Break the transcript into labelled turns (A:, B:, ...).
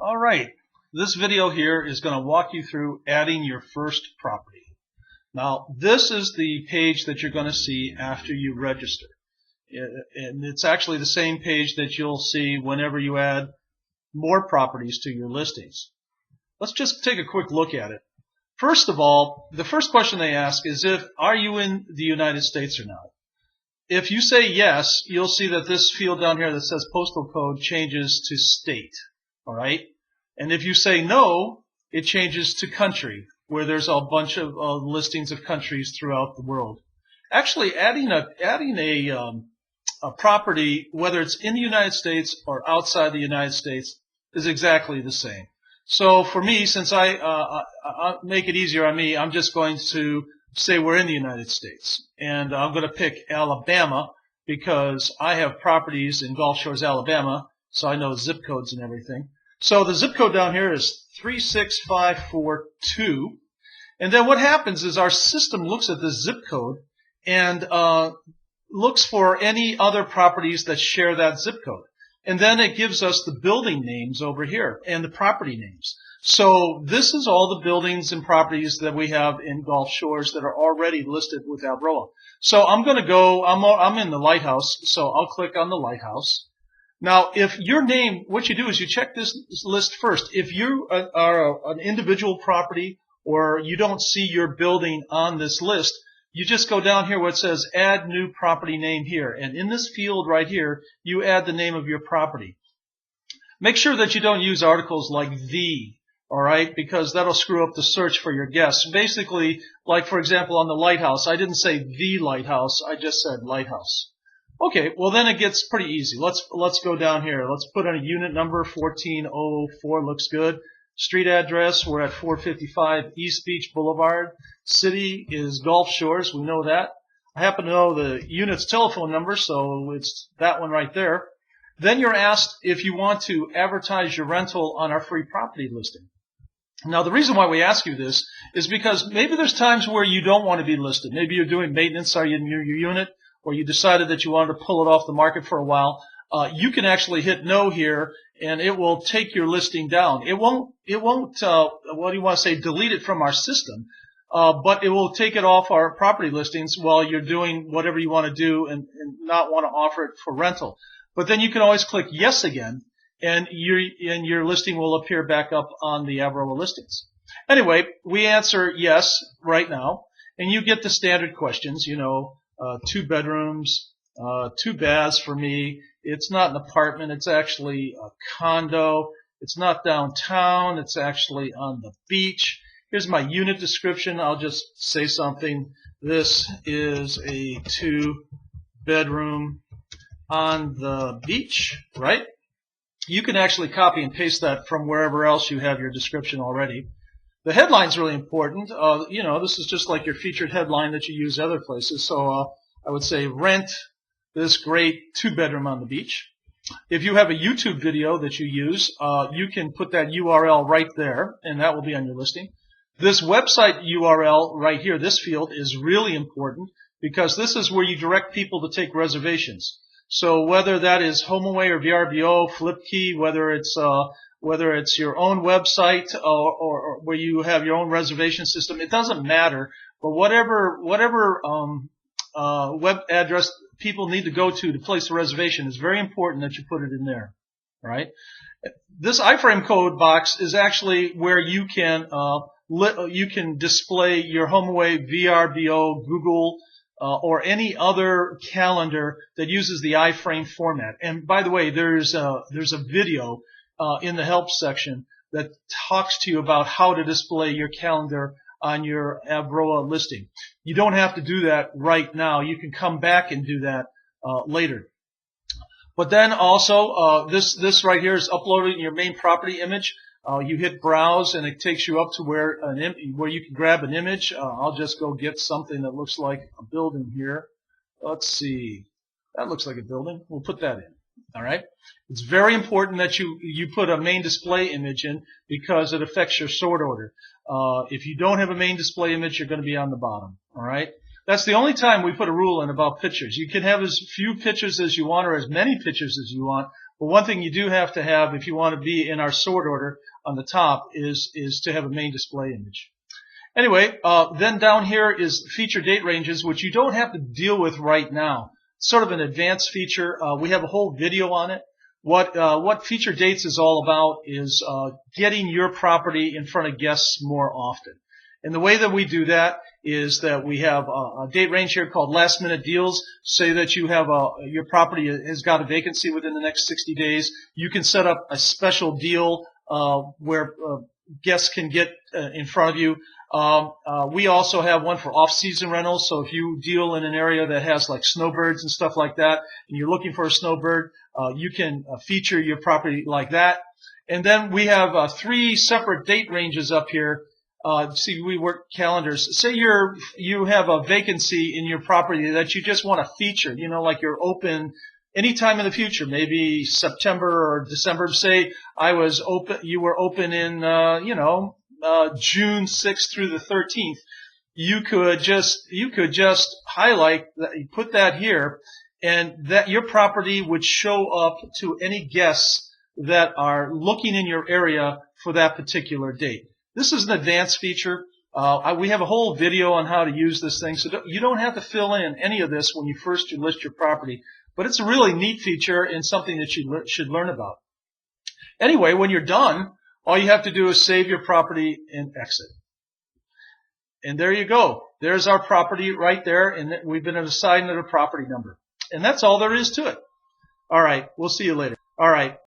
A: All right, this video here is going to walk you through adding your first property. Now, this is the page that you're going to see after you register. And it's actually the same page that you'll see whenever you add more properties to your listings. Let's just take a quick look at it. First of all, the first question they ask is are you in the United States or not? If you say yes, you'll see that this field down here that says postal code changes to state. All right? And if you say no, it changes to country, where there's a bunch of listings of countries throughout the world. Actually, adding a property, whether it's in the United States or outside the United States, is exactly the same. So for me, since I make it easier on me, I'm just going to say we're in the United States. And I'm going to pick Alabama because I have properties in Gulf Shores, Alabama, so I know zip codes and everything. So the zip code down here is 36542. And then what happens is our system looks at this zip code and looks for any other properties that share that zip code. And then it gives us the building names over here and the property names. So this is all the buildings and properties that we have in Gulf Shores that are already listed with AVROA. So I'm going to go, I'm in the lighthouse, so I'll click on the lighthouse. Now, if your name, what you do is you check this list first. If you are an individual property or you don't see your building on this list, you just go down here where it says add new property name here. And in this field right here, you add the name of your property. Make sure that you don't use articles like the, all right, because that'll screw up the search for your guests. Basically, like for example on the lighthouse, I didn't say the lighthouse, I just said lighthouse. Okay, well then it gets pretty easy. Let's go down here. Let's put in a unit number, 1404, looks good. Street address, we're at 455 East Beach Boulevard. City is Gulf Shores, we know that. I happen to know the unit's telephone number, so it's that one right there. Then you're asked if you want to advertise your rental on our free property listing. Now the reason why we ask you this is because maybe there's times where you don't want to be listed. Maybe you're doing maintenance on your unit, or you decided that you wanted to pull it off the market for a while. You can actually hit no here, and it will take your listing down. It won't what do you want to say, delete it from our system, but it will take it off our property listings while you're doing whatever you want to do and not want to offer it for rental. But then you can always click yes again, and your listing will appear back up on the AVROA listings. Anyway, we answer yes right now, and you get the standard questions, you know, 2 bedrooms, 2 baths for me. It's not an apartment. It's actually a condo. It's not downtown. It's actually on the beach. Here's my unit description. I'll just say something. This is a 2-bedroom on the beach, right? You can actually copy and paste that from wherever else you have your description already. The headline's really important. You know, this is just like your featured headline that you use other places. So I would say rent this great 2-bedroom on the beach. If you have a YouTube video that you use, you can put that URL right there, and that will be on your listing. This website URL right here, this field, is really important because this is where you direct people to take reservations. So whether that is HomeAway or VRBO, FlipKey, whether it's your own website or where you have your own reservation system, it doesn't matter. But whatever web address people need to go to place a reservation, it's very important that you put it in there, right? This iframe code box is actually where you can display your HomeAway, VRBO, Google, or any other calendar that uses the iframe format. And by the way, there's a video in the help section that talks to you about how to display your calendar on your AVROA listing. You don't have to do that right now. You can come back and do that later. But then also, this right here is uploading your main property image. You hit browse and it takes you up to where you can grab an image. I'll just go get something that looks like a building here. Let's see. That looks like a building. We'll put that in. All right. It's very important that you put a main display image in because it affects your sort order. If you don't have a main display image, you're going to be on the bottom. All right. That's the only time we put a rule in about pictures. You can have as few pictures as you want or as many pictures as you want, But one thing you do have to have if you want to be in our sort order on the top is to have a main display image. Anyway, then down here is feature date ranges, which you don't have to deal with right now. It's sort of an advanced feature. We have a whole video on it. What feature dates is all about is getting your property in front of guests more often. And the way that we do that is that we have a date range here called last minute deals. Say that you have your property has got a vacancy within the next 60 days. You can set up a special deal where guests can get in front of you. We also have one for off-season rentals. So if you deal in an area that has like snowbirds and stuff like that, and you're looking for a snowbird, you can feature your property like that. And then we have 3 separate date ranges up here. See, we work calendars. Say you have a vacancy in your property that you just want to feature. You know, like you're open anytime in the future, maybe September or December. Say you were open in June 6th through the 13th. You could just highlight that, you put that here, and that your property would show up to any guests that are looking in your area for that particular date. This is an advanced feature. We have a whole video on how to use this thing, so you don't have to fill in any of this when you first list your property. But it's a really neat feature and something that you should learn about. Anyway, when you're done, all you have to do is save your property and exit. And there you go. There's our property right there, and we've been assigned a property number. And that's all there is to it. All right, we'll see you later. All right.